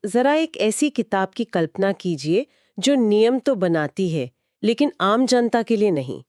जरा एक ऐसी किताब की कल्पना कीजिए जो नियम तो बनाती है लेकिन आम जनता के लिए नहीं।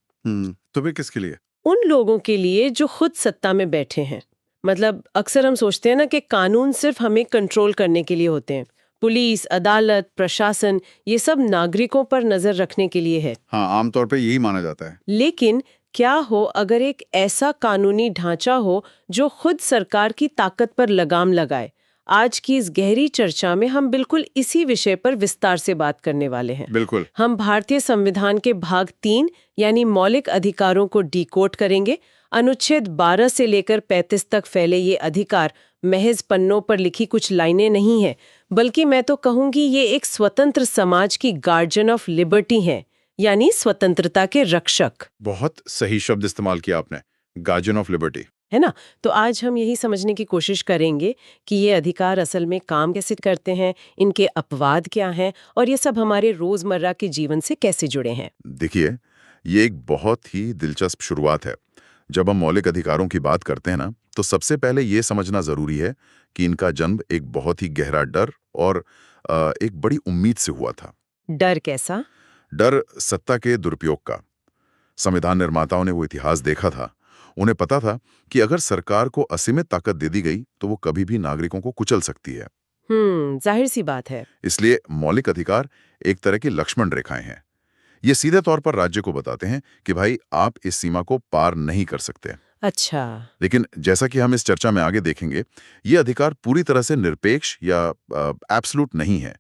तो वे किसके लिए? उन लोगों के लिए जो खुद सत्ता में बैठे हैं। मतलब अक्सर हम सोचते हैं ना कि कानून सिर्फ हमें कंट्रोल करने के लिए होते हैं। पुलिस, अदालत, प्रशासन, ये सब नागरिकों पर नजर रखने के लिए है। हाँ, आमतौर पे यही माना जाता है। लेकिन क्या हो अगर एक ऐसा कानूनी ढांचा हो जो खुद सरकार की ताकत पर लगाम लगाए। आज की इस गहरी चर्चा में हम बिल्कुल इसी विषय पर विस्तार से बात करने वाले हैं। बिल्कुल। हम भारतीय संविधान के भाग 3 यानी मौलिक अधिकारों को डिकोड करेंगे। अनुच्छेद 12 से लेकर 35 तक फैले ये अधिकार महज पन्नों पर लिखी कुछ लाइनें नहीं है, बल्कि मैं तो कहूंगी ये एक स्वतंत्र समाज की गार्जियन ऑफ लिबर्टी है, यानी स्वतंत्रता के रक्षक। बहुत सही शब्द इस्तेमाल किया आपने, गार्जियन ऑफ लिबर्टी, है ना। तो आज हम यही समझने की कोशिश करेंगे कि ये अधिकार असल में काम कैसे करते हैं, इनके अपवाद क्या हैं और ये सब हमारे रोजमर्रा के जीवन से कैसे जुड़े हैं। देखिए, ये एक बहुत ही दिलचस्प शुरुआत है। जब हम मौलिक अधिकारों की बात करते हैं ना, तो सबसे पहले ये समझना जरूरी है कि इनका जन्म एक बहुत ही गहरा डर और एक बड़ी उम्मीद से हुआ था। डर कैसा? डर सत्ता के दुरुपयोग का। संविधान निर्माताओं ने वो इतिहास देखा था। उन्हें पता था कि अगर सरकार को असीमित ताकत दे दी गई तो वो कभी भी नागरिकों को कुचल सकती है। जाहिर सी बात है। इसलिए मौलिक अधिकार एक तरह की लक्ष्मण रेखाएं हैं। ये सीधे तौर पर राज्य को बताते हैं कि भाई आप इस सीमा को पार नहीं कर सकते। अच्छा। लेकिन जैसा कि हम इस चर्चा में आगे देखेंगे, ये अधिकार पूरी तरह से निरपेक्ष या एब्सोल्यूट नहीं है।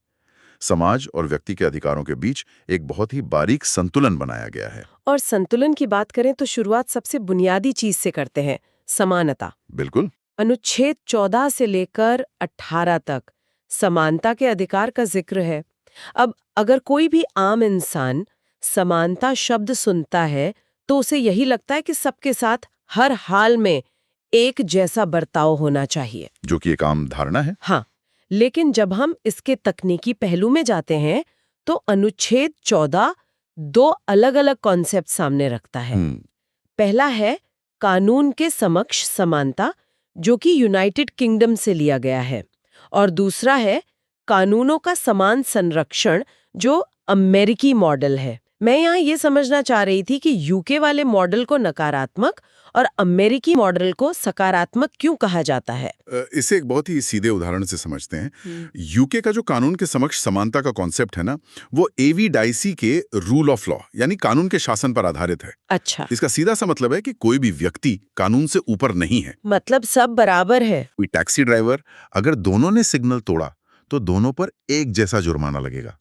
समाज और व्यक्ति के अधिकारों के बीच एक बहुत ही बारीक संतुलन बनाया गया है। और संतुलन की बात करें तो शुरुआत सबसे बुनियादी चीज से करते हैं, समानता। बिल्कुल। अनुच्छेद 14 से लेकर 18 तक समानता के अधिकार का जिक्र है। अब अगर कोई भी आम इंसान समानता शब्द सुनता है तो उसे यही लगता है कि सबके साथ हर हाल में एक जैसा बर्ताव होना चाहिए, जो कि एक आम धारणा है। हाँ, लेकिन जब हम इसके तकनीकी पहलू में जाते हैं तो अनुच्छेद 14 दो अलग-अलग कॉन्सेप्ट सामने रखता है। पहला है कानून के समक्ष समानता, जो कि यूनाइटेड किंगडम से लिया गया है, और दूसरा है कानूनों का समान संरक्षण, जो अमेरिकी मॉडल है। मैं यहाँ ये समझना चाह रही थी कि यूके वाले मॉडल को नकारात्मक और अमेरिकी मॉडल को सकारात्मक क्यों कहा जाता है। इसे एक बहुत ही सीधे उदाहरण से समझते हैं। यूके का जो कानून के समक्ष समानता का कॉन्सेप्ट है ना, वो एवी डाइसी के रूल ऑफ लॉ यानी कानून के शासन पर आधारित है। अच्छा। इसका सीधा सा मतलब है कि कोई भी व्यक्ति कानून से ऊपर नहीं है। मतलब सब बराबर है। कोई टैक्सी ड्राइवर अगर दोनों ने सिग्नल तोड़ा तो दोनों पर एक जैसा जुर्माना लगेगा।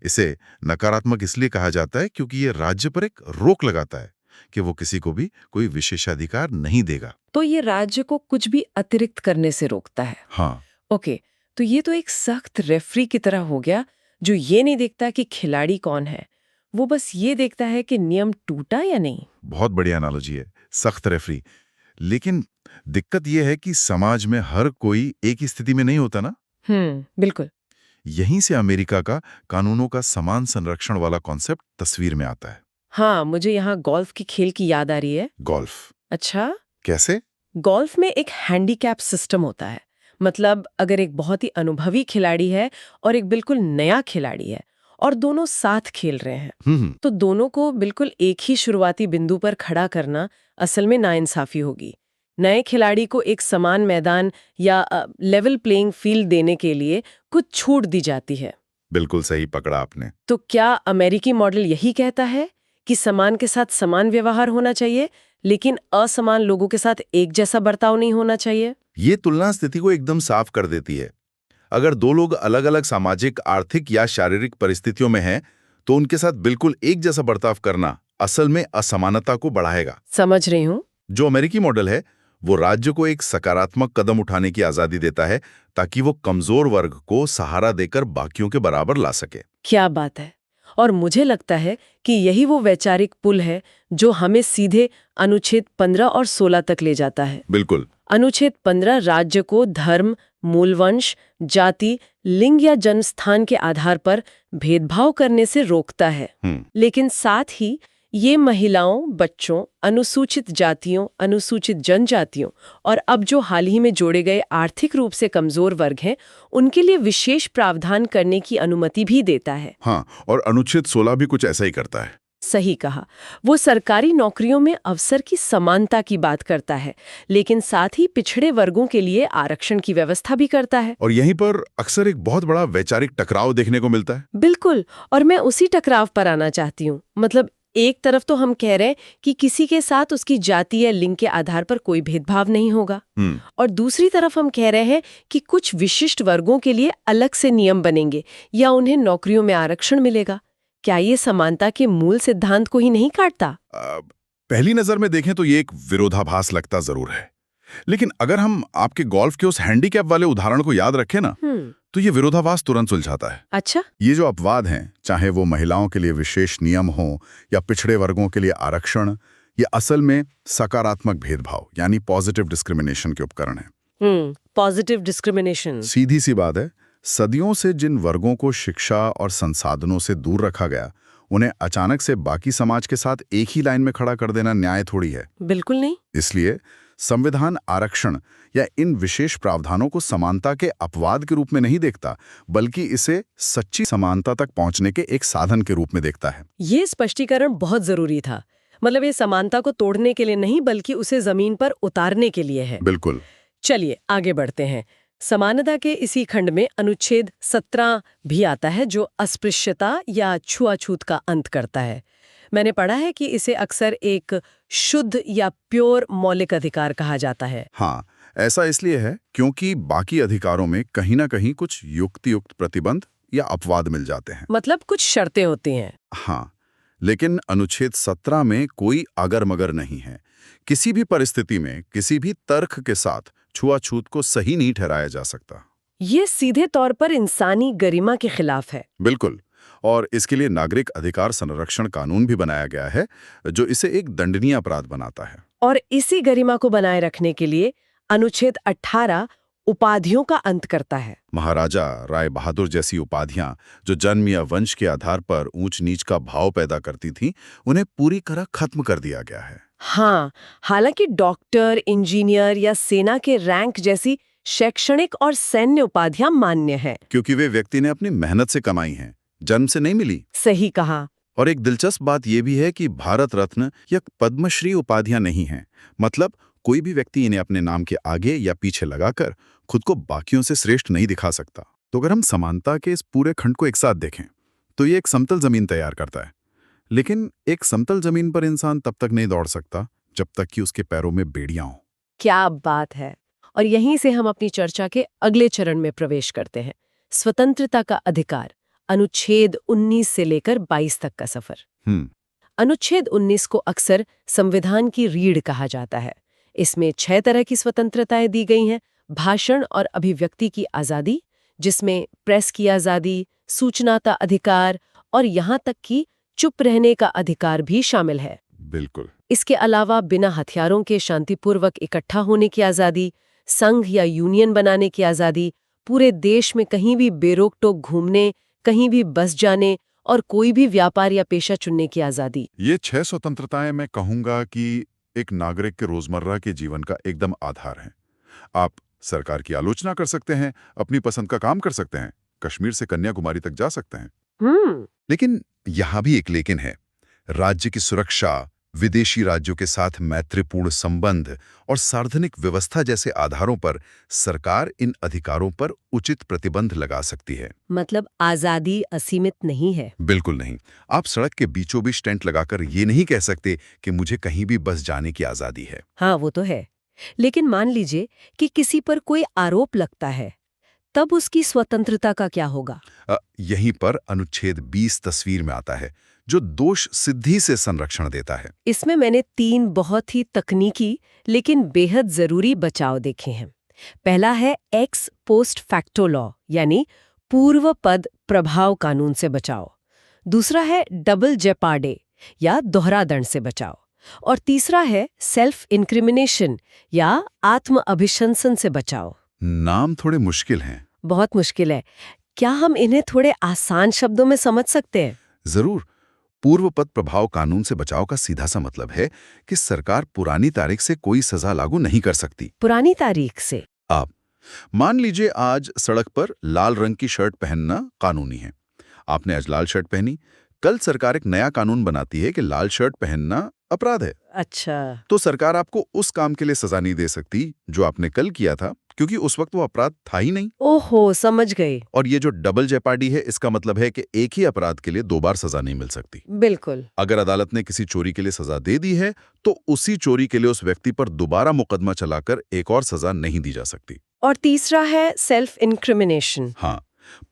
इसे नकारात्मक इसलिए कहा जाता है क्योंकि ये राज्य पर एक रोक लगाता है कि वो किसी को भी कोई विशेषाधिकार नहीं देगा। तो ये राज्य को कुछ भी अतिरिक्त करने से रोकता है। हाँ। ओके, तो ये तो एक सख्त रेफरी की तरह हो गया, जो ये नहीं देखता कि खिलाड़ी कौन है, वो बस ये देखता है कि नियम टूटा या नहीं। बहुत बढ़िया एनालॉजी है, सख्त रेफरी। लेकिन दिक्कत ये है कि समाज में हर कोई एक ही स्थिति में नहीं होता ना। बिल्कुल। यहीं से अमेरिका का कानूनों का समान संरक्षण वाला कॉन्सेप्ट तस्वीर में आता है। हाँ, मुझे यहाँ गोल्फ की खेल की याद आ रही है। गोल्फ? अच्छा, कैसे? गोल्फ में एक हैंडीकैप सिस्टम होता है। मतलब अगर एक बहुत ही अनुभवी खिलाड़ी है और एक बिल्कुल नया खिलाड़ी है और दोनों साथ खेल रहे हैं, तो दोनों को बिल्कुल एक ही शुरुआती बिंदु पर खड़ा करना असल में नाइंसाफी होगी। नए खिलाड़ी को एक समान मैदान या लेवल प्लेइंग फील्ड देने के लिए कुछ छूट दी जाती है। बिल्कुल सही पकड़ा आपने। तो क्या अमेरिकी मॉडल यही कहता है कि समान के साथ समान व्यवहार होना चाहिए, लेकिन असमान लोगों के साथ एक जैसा बर्ताव नहीं होना चाहिए? ये तुलना स्थिति को एकदम साफ कर देती है। अगर दो लोग अलग अलग सामाजिक, आर्थिक या शारीरिक परिस्थितियों में हैं, तो उनके साथ बिल्कुल एक जैसा बर्ताव करना असल में असमानता को बढ़ाएगा। समझ रही हूँ। जो अमेरिकी मॉडल है वो राज्य को एक सकारात्मक कदम उठाने की आजादी देता है ताकि वो कमजोर वर्ग को सहारा देकर बाकियों के बराबर ला सके। क्या बात है। और मुझे लगता है कि यही वो वैचारिक पुल है जो हमें सीधे अनुच्छेद 15 और 16 तक ले जाता है। बिल्कुल। अनुच्छेद 15 राज्य को धर्म, मूलवंश, जाति, लिंग या जन्मस्थान के आधार पर भेदभाव करने से रोकता है। लेकिन साथ ही ये महिलाओं, बच्चों, अनुसूचित जातियों, अनुसूचित जनजातियों और अब जो हाल ही में जोड़े गए आर्थिक रूप से कमजोर वर्ग हैं, उनके लिए विशेष प्रावधान करने की अनुमति भी देता है। हाँ, और अनुच्छेद 16 भी कुछ ऐसा ही करता है। सही कहा। वो सरकारी नौकरियों में अवसर की समानता की बात करता है, लेकिन साथ ही पिछड़े वर्गों के लिए आरक्षण की व्यवस्था भी करता है। और यहीं पर अक्सर एक बहुत बड़ा वैचारिक टकराव देखने को मिलता है। बिल्कुल, और मैं उसी टकराव पर आना चाहती हूँ। मतलब एक तरफ तो हम कह रहे हैं कि किसी के साथ उसकी जाति या लिंग के आधार पर कोई भेदभाव नहीं होगा, और दूसरी तरफ हम कह रहे हैं कि कुछ विशिष्ट वर्गों के लिए अलग से नियम बनेंगे या उन्हें नौकरियों में आरक्षण मिलेगा। क्या ये समानता के मूल सिद्धांत को ही नहीं काटता? पहली नजर में देखें तो ये एक विरोधाभास लगता जरूर है, लेकिन अगर हम आपके गोल्फ के उस हैंडीकैप वाले उदाहरण को याद रखें ना, तो ये विरोधाभास तुरंत सुलझाता है। अच्छा? ये जो अपवाद हैं, चाहे वो महिलाओं के लिए विशेष नियम हो या पिछड़े वर्गों के लिए आरक्षण, ये असल में सकारात्मक भेदभाव यानी पॉजिटिव डिस्क्रिमिनेशन के उपकरण हैं। Positive discrimination. सीधी सी बात है, सदियों से जिन वर्गों को शिक्षा और संसाधनों से दूर रखा गया, उन्हें अचानक से बाकी समाज के साथ एक ही लाइन में खड़ा कर देना न्याय थोड़ी है। बिल्कुल नहीं। इसलिए संविधान आरक्षण या इन विशेष प्रावधानों को समानता के अपवाद के रूप में नहीं देखता, बल्कि इसे सच्ची समानता तक पहुंचने के एक साधन के रूप में देखता है। ये स्पष्टीकरण बहुत जरूरी था। मतलब ये समानता को तोड़ने के लिए नहीं, बल्कि उसे जमीन पर उतारने के लिए है। बिल्कुल। चलिए आगे बढ़ते हैं। समानता के इसी खंड में अनुच्छेद 17 भी आता है, जो अस्पृश्यता या छुआछूत का अंत करता है। मैंने पढ़ा है कि इसे अक्सर एक शुद्ध या प्योर मौलिक अधिकार कहा जाता है। हाँ, ऐसा इसलिए है क्योंकि बाकी अधिकारों में कहीं ना कहीं कुछ युक्त प्रतिबंध या अपवाद मिल जाते हैं। मतलब कुछ शर्तें होती हैं। हाँ, लेकिन अनुच्छेद 17 में कोई अगर मगर नहीं है। किसी भी परिस्थिति में किसी भी तर्क के साथ छुआछूत को सही नहीं ठहराया जा सकता। ये सीधे तौर पर इंसानी गरिमा के खिलाफ है। बिल्कुल, और इसके लिए नागरिक अधिकार संरक्षण कानून भी बनाया गया है, जो इसे एक दंडनीय अपराध बनाता है। और इसी गरिमा को बनाए रखने के लिए अनुच्छेद 18 उपाधियों का अंत करता है। महाराजा, राय बहादुर जैसी उपाधियां जो जन्म या वंश के आधार पर ऊंच नीच का भाव पैदा करती थीं, उन्हें पूरी तरह खत्म कर दिया गया है। हाँ, हालांकि डॉक्टर, इंजीनियर या सेना के रैंक जैसी शैक्षणिक और सैन्य उपाधियां मान्य है, क्योंकि वे व्यक्ति ने अपनी मेहनत से कमाई हैं, जन्म से नहीं मिली। सही कहा। और एक दिलचस्प बात यह भी है कि भारत रत्न या पद्मश्री उपाधियां नहीं हैं। मतलब कोई भी व्यक्ति इन्हें अपने नाम के आगे या पीछे लगाकर खुद को बाकियों से श्रेष्ठ नहीं दिखा सकता। तो अगर हम समानता के इस पूरे खंड को एक साथ देखें, तो ये एक समतल जमीन तैयार करता है। लेकिन एक समतल जमीन पर इंसान तब तक नहीं दौड़ सकता जब तक कि उसके पैरों में बेड़ियां हों। क्या बात है। और यहीं से हम अपनी चर्चा के अगले चरण में प्रवेश करते हैं, स्वतंत्रता का अधिकार, अनुच्छेद 19 से लेकर 22 तक का सफर। अनुच्छेद 19 को अक्सर संविधान की रीढ़ कहा जाता है। इसमें 6 तरह की स्वतंत्रताएं दी गई हैं। भाषण और अभिव्यक्ति की आजादी, जिसमें प्रेस की आजादी, सूचना का अधिकार और यहाँ तक कि चुप रहने का अधिकार भी शामिल है। बिल्कुल। इसके अलावा बिना हथियारों के शांतिपूर्वक इकट्ठा होने की आजादी, संघ या यूनियन बनाने की आजादी, पूरे देश में कहीं भी बेरोक टोक घूमने, कहीं भी बस जाने और कोई भी व्यापार या पेशा चुनने की आजादी। ये 6 स्वतंत्रताएं मैं कहूंगा कि एक नागरिक के रोजमर्रा के जीवन का एकदम आधार है। आप सरकार की आलोचना कर सकते हैं, अपनी पसंद का काम कर सकते हैं, कश्मीर से कन्याकुमारी तक जा सकते हैं। लेकिन यहां भी एक लेकिन है। राज्य की सुरक्षा, विदेशी राज्यों के साथ मैत्रीपूर्ण संबंध और सार्वजनिक व्यवस्था जैसे आधारों पर सरकार इन अधिकारों पर उचित प्रतिबंध लगा सकती है। मतलब आजादी असीमित नहीं है। बिल्कुल नहीं। आप सड़क के बीचों बीच टेंट लगाकर ये नहीं कह सकते कि मुझे कहीं भी बस जाने की आजादी है। हाँ, वो तो है। लेकिन मान लीजिए कि किसी पर कोई आरोप लगता है, तब उसकी स्वतंत्रता का क्या होगा? यहीं पर अनुच्छेद 20 तस्वीर में आता है, जो दोष सिद्धि से संरक्षण देता है। इसमें मैंने 3 बहुत ही तकनीकी लेकिन बेहद जरूरी बचाव देखे हैं। पहला है एक्स पोस्ट फैक्टो लॉ, यानी पूर्व पद प्रभाव कानून से बचाव। दूसरा है डबल जेपार्डे या दोहरा दंड से बचाव। और तीसरा है सेल्फ इंक्रिमिनेशन या आत्म अभिशंसन से बचाव। नाम थोड़े मुश्किल हैं। बहुत मुश्किल है। क्या हम इन्हें थोड़े आसान शब्दों में समझ सकते हैं? जरूर। पूर्वपद प्रभाव कानून से बचाव का सीधा सा मतलब है कि सरकार पुरानी तारीख से कोई सजा लागू नहीं कर सकती। पुरानी तारीख से? आप मान लीजिए आज सड़क पर लाल रंग की शर्ट पहनना कानूनी है। आपने आज लाल शर्ट पहनी, कल सरकार एक नया कानून बनाती है कि लाल शर्ट पहनना अपराध है। अच्छा। तो सरकार आपको उस काम के लिए सजा नहीं दे सकती जो आपने कल किया था, क्योंकि उस वक्त वो अपराध था ही नहीं। ओहो, समझ गई। और ये जो डबल जेपार्डी है, इसका मतलब है कि एक ही अपराध के लिए 2 बार सजा नहीं मिल सकती। बिल्कुल। अगर अदालत ने किसी चोरी के लिए सजा दे दी है तो उसी चोरी के लिए उस व्यक्ति पर दोबारा मुकदमा चलाकर एक और सजा नहीं दी जा सकती। और तीसरा है सेल्फ इंक्रिमिनेशन। हाँ,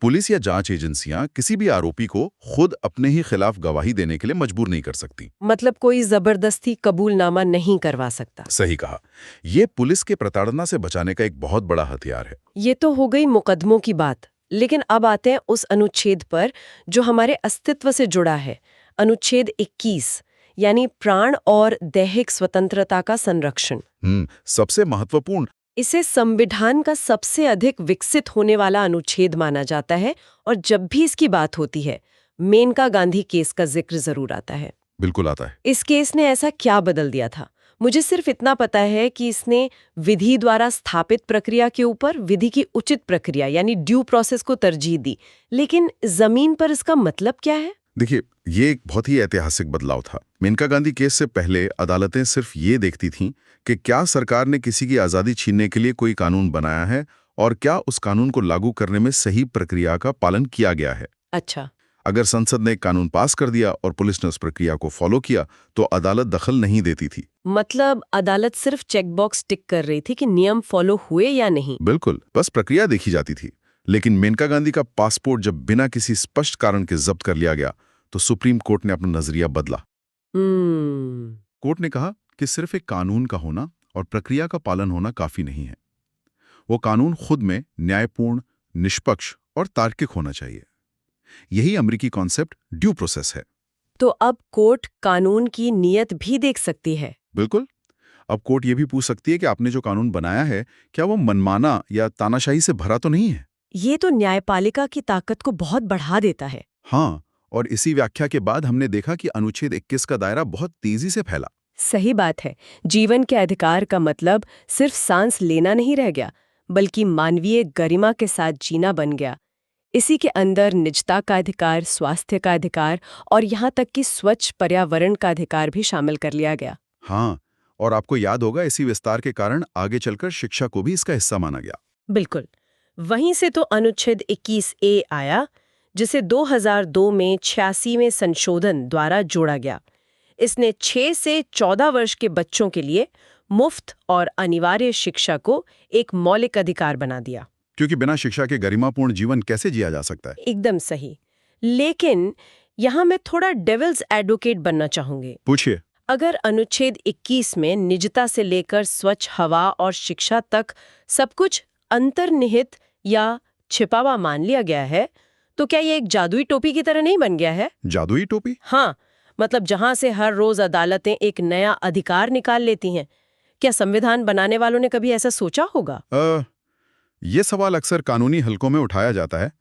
पुलिस या जांच एजेंसियां किसी भी आरोपी को खुद अपने ही खिलाफ गवाही देने के लिए मजबूर नहीं कर सकती। मतलब कोई जबरदस्ती कबूलनामा नहीं करवा सकता। सही कहा। ये पुलिस के प्रताड़ना से बचाने का एक बहुत बड़ा हथियार है। ये तो हो गई मुकदमों की बात, लेकिन अब आते हैं उस अनुच्छेद पर जो हमारे अस्तित्व से जुड़ा है। अनुच्छेद 21, यानी प्राण और दैहिक स्वतंत्रता का संरक्षण। सबसे महत्वपूर्ण। इसे संविधान का सबसे अधिक विकसित होने वाला अनुच्छेद माना जाता है, और जब भी इसकी बात होती है मेनका गांधी केस का जिक्र जरूर आता है। बिल्कुल आता है। इस केस ने ऐसा क्या बदल दिया था? मुझे सिर्फ इतना पता है कि इसने विधि द्वारा स्थापित प्रक्रिया के ऊपर विधि की उचित प्रक्रिया यानी ड्यू प्रोसेस को तरजीह दी। लेकिन जमीन पर इसका मतलब क्या है? देखिए, ये एक बहुत ही ऐतिहासिक बदलाव था। मेनका गांधी केस से पहले अदालतें सिर्फ ये देखती थीं कि क्या सरकार ने किसी की आज़ादी छीनने के लिए कोई कानून बनाया है और क्या उस कानून को लागू करने में सही प्रक्रिया का पालन किया गया है। अच्छा। अगर संसद ने एक कानून पास कर दिया और पुलिस ने उस प्रक्रिया को फॉलो किया तो अदालत दखल नहीं देती थी। मतलब अदालत सिर्फ चेकबॉक्स टिक कर रही थी कि नियम फॉलो हुए या नहीं। बिल्कुल, बस प्रक्रिया देखी जाती थी। लेकिन मेनका गांधी का पासपोर्ट जब बिना किसी स्पष्ट कारण के जब्त कर लिया गया तो सुप्रीम कोर्ट ने अपना नजरिया बदला। कोर्ट ने कहा कि सिर्फ एक कानून का होना और प्रक्रिया का पालन होना काफी नहीं है। वो कानून खुद में न्यायपूर्ण, निष्पक्ष और तार्किक होना चाहिए। यही अमेरिकी कॉन्सेप्ट ड्यू प्रोसेस है। तो अब कोर्ट कानून की नीयत भी देख सकती है। बिल्कुल। अब कोर्ट ये भी पूछ सकती है कि आपने जो कानून बनाया है क्या वो मनमाना या तानाशाही से भरा तो नहीं है। ये तो न्यायपालिका की ताकत को बहुत बढ़ा देता है। हाँ, और इसी व्याख्या के बाद हमने देखा कि अनुच्छेद 21 का दायरा बहुत तेजी से फैला। सही बात है। जीवन के अधिकार का मतलब सिर्फ सांस लेना नहीं रह गया, बल्कि मानवीय गरिमा के साथ जीना बन गया। इसी के अंदर निजता का अधिकार, स्वास्थ्य का अधिकार और यहाँ तक कि स्वच्छ पर्यावरण का अधिकार भी शामिल कर लिया गया। हाँ, और आपको याद होगा इसी विस्तार के कारण आगे चलकर शिक्षा को भी इसका हिस्सा माना गया। बिल्कुल। वहीं से तो अनुच्छेद 21A आया, जिसे 2002 में 86वें संशोधन द्वारा जोड़ा गया। इसने 6 से 14 वर्ष के बच्चों के लिए मुफ्त और अनिवार्य शिक्षा को एक मौलिक अधिकार बना दिया। क्योंकि बिना शिक्षा के गरिमापूर्ण जीवन कैसे जिया जा सकता है। एकदम सही। लेकिन यहाँ मैं थोड़ा डेविल्स एडवोकेट बनना चाहूंगी। पूछिए। अगर अनुच्छेद 21 में निजता से लेकर स्वच्छ हवा और शिक्षा तक सब कुछ अंतर्निहित या छिपा हुआ मान लिया गया है, तो क्या ये एक जादुई टोपी की तरह नहीं बन गया है? जादुई टोपी? हाँ, मतलब जहां से हर रोज अदालतें एक नया अधिकार निकाल लेती हैं। क्या संविधान बनाने वालों ने कभी ऐसा सोचा होगा? ये सवाल अक्सर कानूनी हलकों में उठाया जाता है।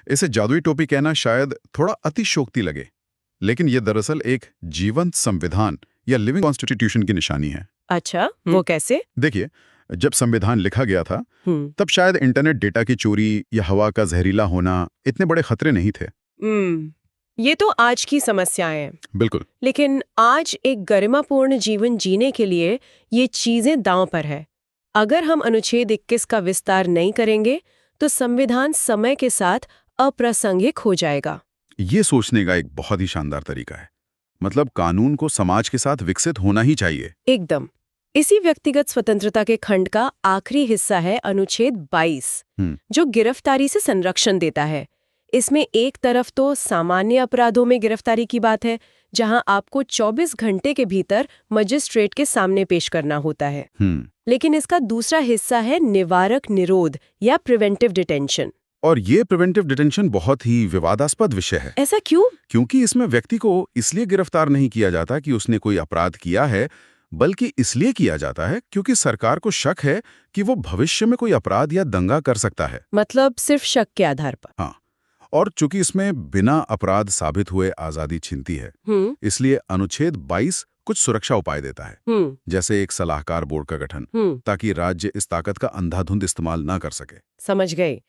इसे जादुई टोपी कहना शायद थोड़ा अतिशोक्ति लगे, लेकिन ये दरअसल एक जीवंत संविधान या लिविंग कॉन्स्टिट्यूशन की निशानी है। अच्छा, वो कैसे? देखिए, जब संविधान लिखा गया था तब शायद इंटरनेट डेटा की चोरी या हवा का जहरीला होना इतने बड़े खतरे नहीं थे। ये तो आज की समस्याएं हैं। बिल्कुल। लेकिन आज एक गरिमापूर्ण जीवन जीने के लिए ये चीजें दांव पर है। अगर हम अनुच्छेद 21 का विस्तार नहीं करेंगे तो संविधान समय के साथ अप्रासंगिक हो जाएगा। ये सोचने का एक बहुत ही शानदार तरीका है। मतलब कानून को समाज के साथ विकसित होना ही चाहिए। एकदम। इसी व्यक्तिगत स्वतंत्रता के खंड का आखिरी हिस्सा है अनुच्छेद 22, जो गिरफ्तारी से संरक्षण देता है। इसमें एक तरफ तो सामान्य अपराधों में गिरफ्तारी की बात है, जहां आपको 24 घंटे के भीतर मजिस्ट्रेट के सामने पेश करना होता है। लेकिन इसका दूसरा हिस्सा है निवारक निरोध या प्रिवेंटिव डिटेंशन। और ये प्रिवेंटिव डिटेंशन बहुत ही विवादास्पद विषय है। ऐसा क्यों? क्योंकि इसमें व्यक्ति को इसलिए गिरफ्तार नहीं किया जाता कि उसने कोई अपराध किया है, बल्कि इसलिए किया जाता है क्योंकि सरकार को शक है कि वो भविष्य में कोई अपराध या दंगा कर सकता है। मतलब सिर्फ शक के आधार पर? हाँ, और चूंकि इसमें बिना अपराध साबित हुए आजादी छीनती है, इसलिए अनुच्छेद 22 कुछ सुरक्षा उपाय देता है, जैसे एक सलाहकार बोर्ड का गठन, ताकि राज्य इस ताकत का अंधाधुंध इस्तेमाल ना कर सके। समझ गई।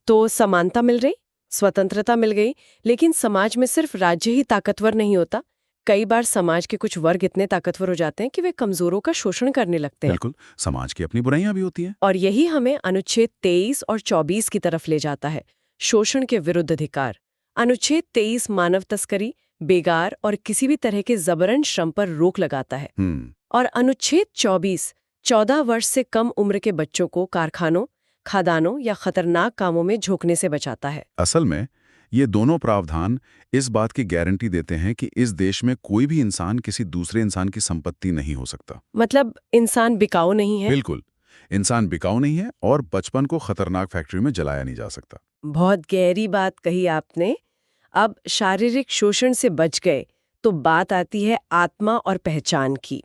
तो समानता मिल रही, स्वतंत्रता मिल गई, लेकिन समाज में सिर्फ राज्य ही ताकतवर नहीं होता। कई बार समाज के कुछ वर्ग इतने ताकतवर हो जाते हैं कि वे कमजोरों का शोषण करने लगते हैं। बिल्कुल, समाज की अपनी बुराइयां भी होती हैं। और यही हमें अनुच्छेद 23 और 24 की तरफ ले जाता है, शोषण के विरुद्ध अधिकार। अनुच्छेद 23 मानव तस्करी, बेगार और किसी भी तरह के जबरन श्रम पर रोक लगाता है। और अनुच्छेद 24 14 वर्ष से कम उम्र के बच्चों को कारखानों, खदानों या खतरनाक कामों में झोंकने से बचाता है। असल में ये दोनों प्रावधान इस बात की गारंटी देते हैं कि इस देश में कोई भी इंसान किसी दूसरे इंसान की संपत्ति नहीं हो सकता। मतलब इंसान बिकाऊ नहीं है। बिल्कुल, इंसान बिकाऊ नहीं है और बचपन को खतरनाक फैक्ट्री में जलाया नहीं जा सकता। बहुत गहरी बात कही आपने। अब शारीरिक शोषण से बच गए तो बात आती है आत्मा और पहचान की।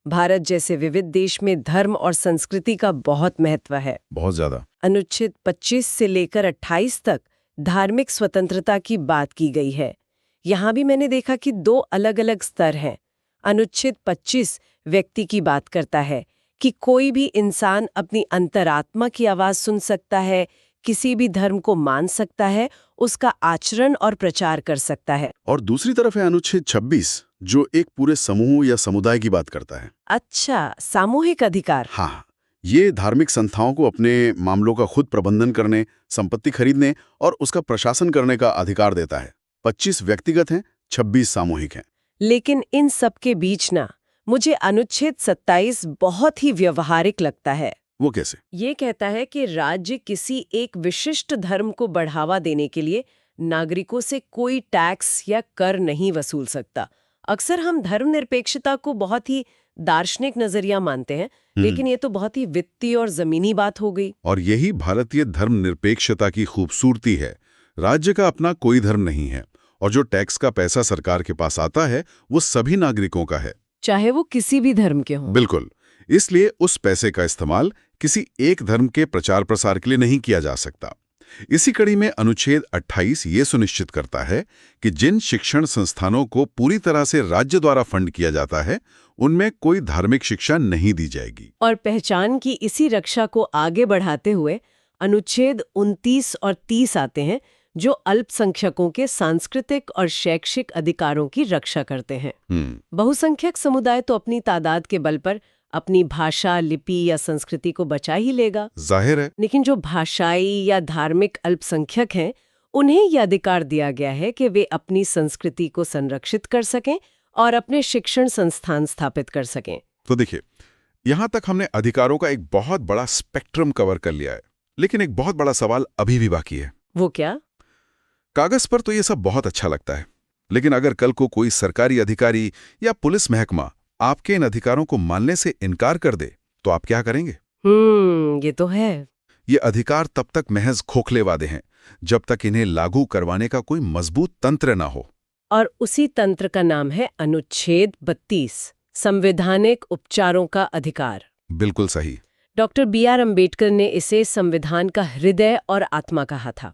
भारत जैसे विविध देश में धर्म और संस्कृति का बहुत महत्व है, बहुत ज्यादा। अनुच्छेद 25 से लेकर 28 तक धार्मिक स्वतंत्रता की बात की गई है। यहाँ भी मैंने देखा कि दो अलग अलग स्तर हैं। अनुच्छेद 25 व्यक्ति की बात करता है कि कोई भी इंसान अपनी अंतरात्मा की आवाज सुन सकता है, किसी भी धर्म को मान सकता है, उसका आचरण और प्रचार कर सकता है। और दूसरी तरफ है अनुच्छेद 26, जो एक पूरे समूह या समुदाय की बात करता है। अच्छा, सामूहिक अधिकार। हाँ, ये धार्मिक संस्थाओं को अपने मामलों का खुद प्रबंधन करने, संपत्ति खरीदने और उसका प्रशासन करने का अधिकार देता है। 25 व्यक्तिगत हैं, 26 सामूहिक हैं। लेकिन इन सब के बीच ना मुझे अनुच्छेद 27 बहुत ही व्यवहारिक लगता है। वो कैसे? ये कहता है कि राज्य किसी एक विशिष्ट धर्म को बढ़ावा देने के लिए नागरिकों से कोई टैक्स या कर नहीं वसूल सकता। अक्सर हम धर्मनिरपेक्षता को बहुत ही दार्शनिक नजरिया मानते हैं, लेकिन ये तो बहुत ही वित्तीय और जमीनी बात हो गई। और यही भारतीय धर्मनिरपेक्षता की खूबसूरती है। राज्य का अपना कोई धर्म नहीं है और जो टैक्स का पैसा सरकार के पास आता है वो सभी नागरिकों का है, चाहे वो किसी भी धर्म के हों। बिल्कुल। इसलिए उस पैसे का इस्तेमाल किसी एक धर्म के प्रचार प्रसार के लिए नहीं किया जा सकता। इसी कड़ी में अनुच्छेद 28 ये सुनिश्चित करता है कि जिन शिक्षण संस्थानों को पूरी तरह से राज्य द्वारा फंड किया जाता है, उनमें कोई धार्मिक शिक्षा नहीं दी जाएगी। और पहचान की इसी रक्षा को आगे बढ़ाते हुए अनुच्छेद 29 और 30 आते हैं, जो अल्पसंख्यकों के सांस्कृतिक और शैक्षिक अधिकारों की रक्षा करते हैं। बहुसंख्यक समुदाय तो अपनी तादाद के बल पर अपनी भाषा, लिपि या संस्कृति को बचा ही लेगा, जाहिर है। लेकिन जो भाषाई या धार्मिक अल्पसंख्यक हैं, उन्हें यह अधिकार दिया गया है कि वे अपनी संस्कृति को संरक्षित कर सकें और अपने शिक्षण संस्थान स्थापित कर सकें। तो देखिए, यहां तक हमने अधिकारों का एक बहुत बड़ा स्पेक्ट्रम कवर कर लिया है, लेकिन एक बहुत बड़ा सवाल अभी भी बाकी है। वो क्या? कागज पर तो ये सब बहुत अच्छा लगता है, लेकिन अगर कल को कोई सरकारी अधिकारी या पुलिस महकमा आपके इन अधिकारों को मानने से इनकार कर दे, तो आप क्या करेंगे? ये तो है। ये अधिकार तब तक महज खोखले वादे हैं जब तक इन्हें लागू करवाने का कोई मजबूत तंत्र ना हो। और उसी तंत्र का नाम है अनुच्छेद 32, संवैधानिक उपचारों का अधिकार। बिल्कुल सही। Doctor B.R. अम्बेडकर ने इसे संविधान का हृदय और आत्मा कहा था।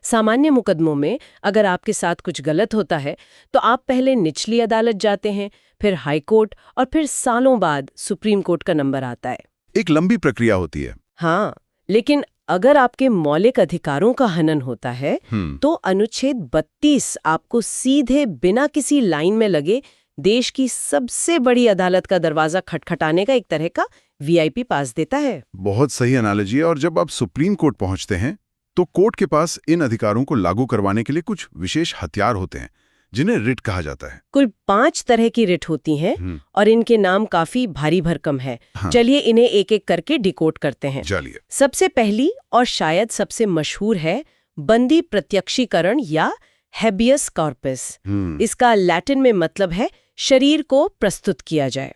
सामान्य मुकदमों में अगर आपके साथ कुछ गलत होता है तो आप पहले निचली अदालत जाते हैं, फिर हाई कोर्ट और फिर सालों बाद सुप्रीम कोर्ट का नंबर आता है। एक लंबी प्रक्रिया होती है। हाँ, लेकिन अगर आपके मौलिक अधिकारों का हनन होता है तो अनुच्छेद 32 आपको सीधे बिना किसी लाइन में लगे देश की सबसे बड़ी अदालत का दरवाजा खटखटाने का एक तरह का VIP पास देता है। बहुत सही एनालॉजी है। और जब आप सुप्रीम कोर्ट पहुंचते हैं तो कोर्ट के पास इन अधिकारों को लागू करवाने के लिए कुछ विशेष हथियार होते हैं, जिन्हें रिट कहा जाता है। कुल 5 तरह की रिट होती हैं और इनके नाम काफी भारी भरकम है। हाँ। चलिए इन्हें एक एक करके डिकोड करते हैं। चलिए। सबसे पहली और शायद सबसे मशहूर है बंदी प्रत्यक्षीकरण या हैबियस कॉर्पस। इसका लैटिन में मतलब है शरीर को प्रस्तुत किया जाए।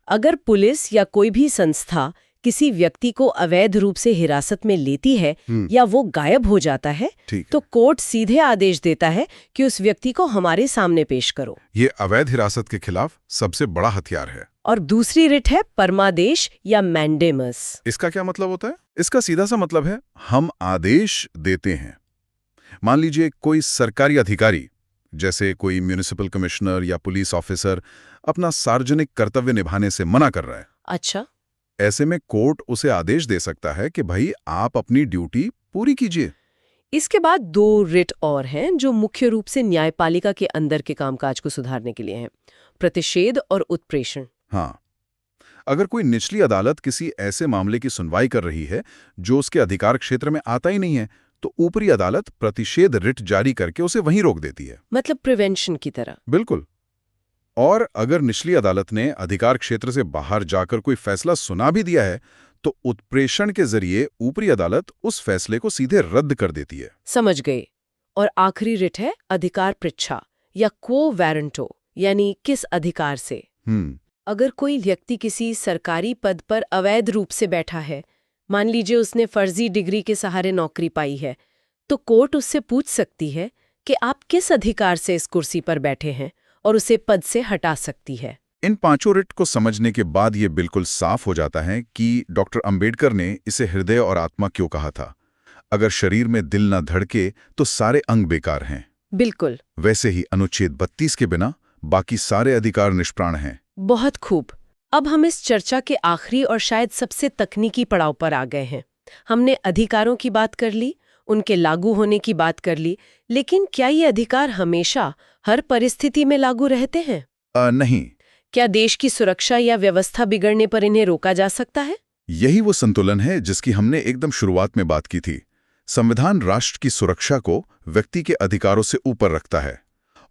अगर पुलिस या कोई भी संस्था किसी व्यक्ति को अवैध रूप से हिरासत में लेती है या वो गायब हो जाता है, तो कोर्ट सीधे आदेश देता है कि उस व्यक्ति को हमारे सामने पेश करो। ये अवैध हिरासत के खिलाफ सबसे बड़ा हथियार है। और दूसरी रिट है परमादेश या मैंडेमस। इसका क्या मतलब होता है? इसका सीधा सा मतलब है हम आदेश देते हैं। मान लीजिए कोई सरकारी अधिकारी, जैसे कोई म्युनिसिपल कमिश्नर या पुलिस ऑफिसर, अपना सार्वजनिक कर्तव्य निभाने से मना कर रहा है। अच्छा। ऐसे में कोर्ट उसे आदेश दे सकता है कि भाई आप अपनी ड्यूटी पूरी कीजिए। इसके बाद 2 रिट और हैं जो मुख्य रूप से न्यायपालिका के अंदर के कामकाज को सुधारने के लिए हैं, प्रतिषेध और उत्प्रेषण। हाँ, अगर कोई निचली अदालत किसी ऐसे मामले की सुनवाई कर रही है जो उसके अधिकार क्षेत्र में आता ही नहीं है, तो ऊपरी अदालत प्रतिषेध रिट जारी करके उसे वहीं रोक देती है। मतलब प्रिवेंशन की तरह। बिल्कुल। और अगर निचली अदालत ने अधिकार क्षेत्र से बाहर जाकर कोई फैसला सुना भी दिया है, तो उत्प्रेषण के जरिए ऊपरी अदालत उस फैसले को सीधे रद्द कर देती है। समझ गए। और आखिरी रिट है अधिकार पृच्छा या क्वो वारंटो, यानी किस अधिकार से। अगर कोई व्यक्ति किसी सरकारी पद पर अवैध रूप से बैठा है, मान लीजिए उसने फर्जी डिग्री के सहारे नौकरी पाई है, तो कोर्ट उससे पूछ सकती है कि आप किस अधिकार से इस कुर्सी पर बैठे हैं और उसे पद से हटा सकती है। इन 5 रिट को समझने के बाद ये बिल्कुल साफ हो जाता है कि डॉक्टर अंबेडकर ने इसे हृदय और आत्मा क्यों कहा था। अगर शरीर में दिल न धड़के तो सारे अंग बेकार हैं। बिल्कुल। वैसे ही अनुच्छेद 32 के बिना बाकी सारे अधिकार निष्प्राण हैं। बहुत खूब। अब हम इस चर्चा के आखिरी और शायद सबसे तकनीकी पड़ाव पर आ गए हैं। हमने अधिकारों की बात कर ली, उनके लागू होने की बात कर ली, लेकिन क्या ये अधिकार हमेशा हर परिस्थिति में लागू रहते हैं? नहीं। क्या देश की सुरक्षा या व्यवस्था बिगड़ने पर इन्हें रोका जा सकता है? यही वो संतुलन है जिसकी हमने एकदम शुरुआत में बात की थी। संविधान राष्ट्र की सुरक्षा को व्यक्ति के अधिकारों से ऊपर रखता है,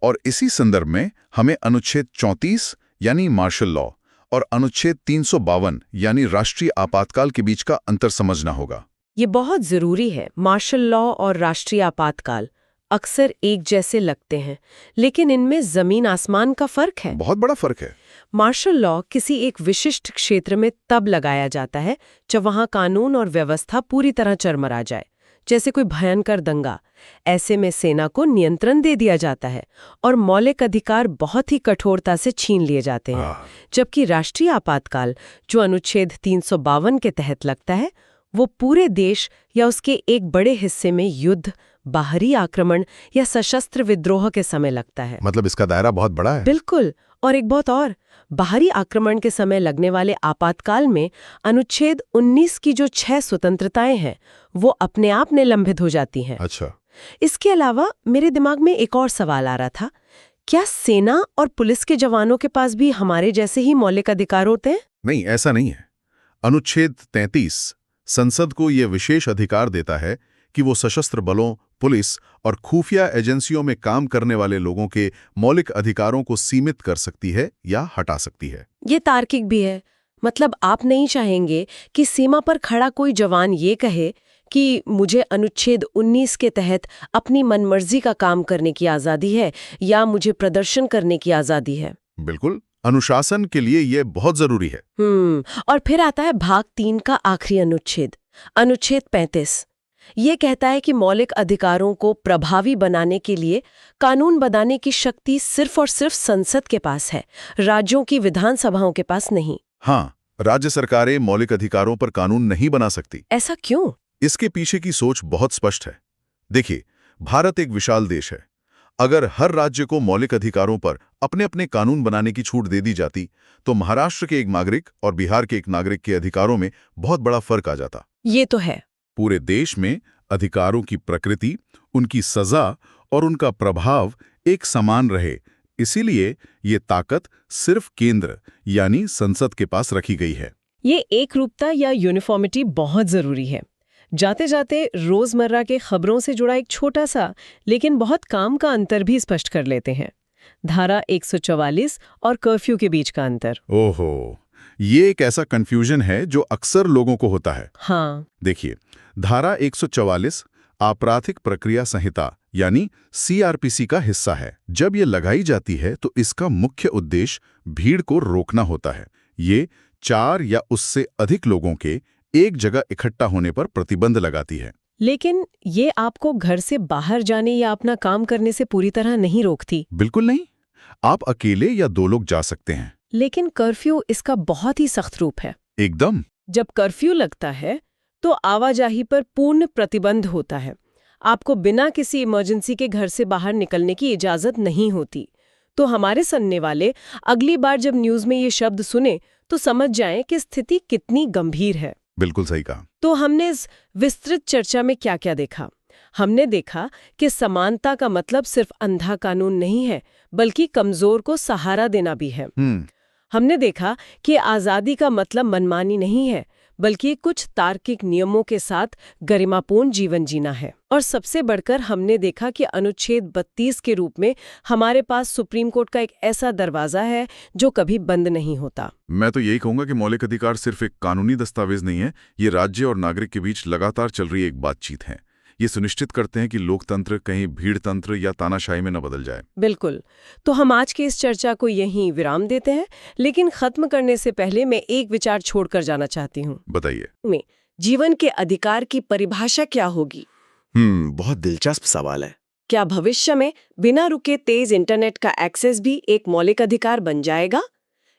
और इसी संदर्भ में हमें अनुच्छेद 34 यानी मार्शल लॉ और अनुच्छेद 352 यानी राष्ट्रीय आपातकाल के बीच का अंतर समझना होगा। ये बहुत जरूरी है। मार्शल लॉ और राष्ट्रीय आपातकाल अक्सर एक जैसे लगते हैं, लेकिन इनमें जमीन आसमान का फर्क है। बहुत बड़ा फर्क है। मार्शल लॉ किसी एक विशिष्ट क्षेत्र में तब लगाया जाता है जब वहां कानून और व्यवस्था पूरी तरह चरमरा जाए, जैसे कोई भयंकर दंगा। ऐसे में सेना को नियंत्रण दे दिया जाता है और मौलिक अधिकार बहुत ही कठोरता से छीन लिए जाते हैं। जबकि राष्ट्रीय आपातकाल, जो अनुच्छेद 352 के तहत लगता है, वो पूरे देश या उसके एक बड़े हिस्से में युद्ध, बाहरी आक्रमण या सशस्त्र विद्रोह के समय लगता है। मतलब इसका दायरा बहुत बड़ा है। बिल्कुल। और एक बहुत और, बाहरी आक्रमण के समय लगने वाले आपातकाल में अनुच्छेद 19 की जो 6 स्वतंत्रताएं हैं, वो अपने आप निलंबित हो जाती हैं। अच्छा। इसके अलावा मेरे दिमाग में एक और सवाल आ रहा था, क्या सेना और पुलिस के जवानों के पास भी हमारे जैसे ही मौलिक अधिकार होते हैं? नहीं, ऐसा नहीं है। अनुच्छेद 33 संसद को यह विशेष अधिकार देता है कि वो सशस्त्र बलों, पुलिस और खुफिया एजेंसियों में काम करने वाले लोगों के मौलिक अधिकारों को सीमित कर सकती है या हटा सकती है। ये तार्किक भी है। मतलब आप नहीं चाहेंगे कि सीमा पर खड़ा कोई जवान ये कहे कि मुझे अनुच्छेद 19 के तहत अपनी मनमर्जी का काम करने की आज़ादी है या मुझे प्रदर्शन करने की आज़ादी है। बिल्कुल। अनुशासन के लिए ये बहुत जरूरी है। और फिर आता है भाग 3 का आखिरी अनुच्छेद, अनुच्छेद 35। ये कहता है कि मौलिक अधिकारों को प्रभावी बनाने के लिए कानून बनाने की शक्ति सिर्फ और सिर्फ संसद के पास है, राज्यों की विधानसभाओं के पास नहीं। हाँ, राज्य सरकारें मौलिक अधिकारों पर कानून नहीं बना सकती। ऐसा क्यों? इसके पीछे की सोच बहुत स्पष्ट है। देखिए, भारत एक विशाल देश है। अगर हर राज्य को मौलिक अधिकारों पर अपने अपने कानून बनाने की छूट दे दी जाती, तो महाराष्ट्र के एक नागरिक और बिहार के एक नागरिक के अधिकारों में बहुत बड़ा फर्क आ जाता। ये तो है। पूरे देश में अधिकारों की प्रकृति, उनकी सजा और उनका प्रभाव एक समान रहे, इसीलिए ये ताकत सिर्फ केंद्र यानी संसद के पास रखी गई है। ये एकरूपता या यूनिफॉर्मिटी बहुत जरूरी है। जाते जाते रोजमर्रा के खबरों से जुड़ा एक छोटा सा लेकिन बहुत काम का अंतर भी स्पष्ट कर लेते हैं। धारा 144 और कर्फ्यू के बीच का अंतर। ओहो, ये एक ऐसा कंफ्यूजन है जो अक्सर लोगों को होता है। हाँ। देखिए, धारा 144 आपराधिक प्रक्रिया संहिता यानी सीआरपीसी का हिस्सा है। जब ये लगाई जाती है तो इसका मुख्य उद्देश्य भीड़ को रोकना होता है। ये 4 या उससे अधिक लोगों के एक जगह इकट्ठा होने पर प्रतिबंध लगाती है। लेकिन ये आपको घर से बाहर जाने या अपना काम करने से पूरी तरह नहीं रोकती। बिल्कुल नहीं। आप अकेले या 2 लोग जा सकते हैं। लेकिन कर्फ्यू इसका बहुत ही सख्त रूप है। एकदम। जब कर्फ्यू लगता है तो आवाजाही पर पूर्ण प्रतिबंध होता है। आपको बिना किसी इमरजेंसी के घर से बाहर निकलने की इजाजत नहीं होती। तो हमारे सुनने वाले अगली बार जब न्यूज़ में ये शब्द सुने तो समझ जाएं कि स्थिति कितनी गंभीर है। बिल्कुल सही कहा। तो हमने इस विस्तृत चर्चा में क्या क्या देखा? हमने देखा कि समानता का मतलब सिर्फ अंधा कानून नहीं है, बल्कि कमजोर को सहारा देना भी है। हमने देखा कि आज़ादी का मतलब मनमानी नहीं है, बल्कि कुछ तार्किक नियमों के साथ गरिमापूर्ण जीवन जीना है। और सबसे बढ़कर हमने देखा कि अनुच्छेद 32 के रूप में हमारे पास सुप्रीम कोर्ट का एक ऐसा दरवाजा है जो कभी बंद नहीं होता। मैं तो यही कहूंगा कि मौलिक अधिकार सिर्फ एक कानूनी दस्तावेज नहीं है, ये राज्य और नागरिक के बीच लगातार चल रही एक बातचीत है। ये सुनिश्चित करते हैं कि लोकतंत्र कहीं भीड़ तंत्र या तानाशाही में न बदल जाए। बिल्कुल। तो हम आज की इस चर्चा को यहीं विराम देते हैं, लेकिन खत्म करने से पहले मैं एक विचार छोड़कर जाना चाहती हूँ। बताइए। जीवन के अधिकार की परिभाषा क्या होगी? बहुत दिलचस्प सवाल है। क्या भविष्य में बिना रुके तेज इंटरनेट का एक्सेस भी एक मौलिक अधिकार बन जाएगा?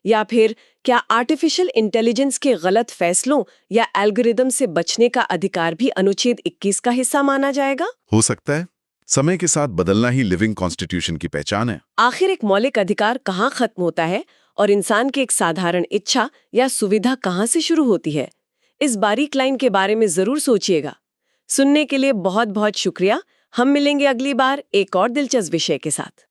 या फिर क्या आर्टिफिशियल इंटेलिजेंस के गलत फैसलों या एल्गोरिदम से बचने का अधिकार भी अनुच्छेद 21 का हिस्सा माना जाएगा? हो सकता है। समय के साथ बदलना ही लिविंग कॉन्स्टिट्यूशन की पहचान है। आखिर एक मौलिक अधिकार कहाँ खत्म होता है और इंसान की एक साधारण इच्छा या सुविधा कहाँ से शुरू होती है? इस बारीक लाइन के बारे में जरूर सोचिएगा। सुनने के लिए बहुत बहुत शुक्रिया। हम मिलेंगे अगली बार एक और दिलचस्प विषय के साथ।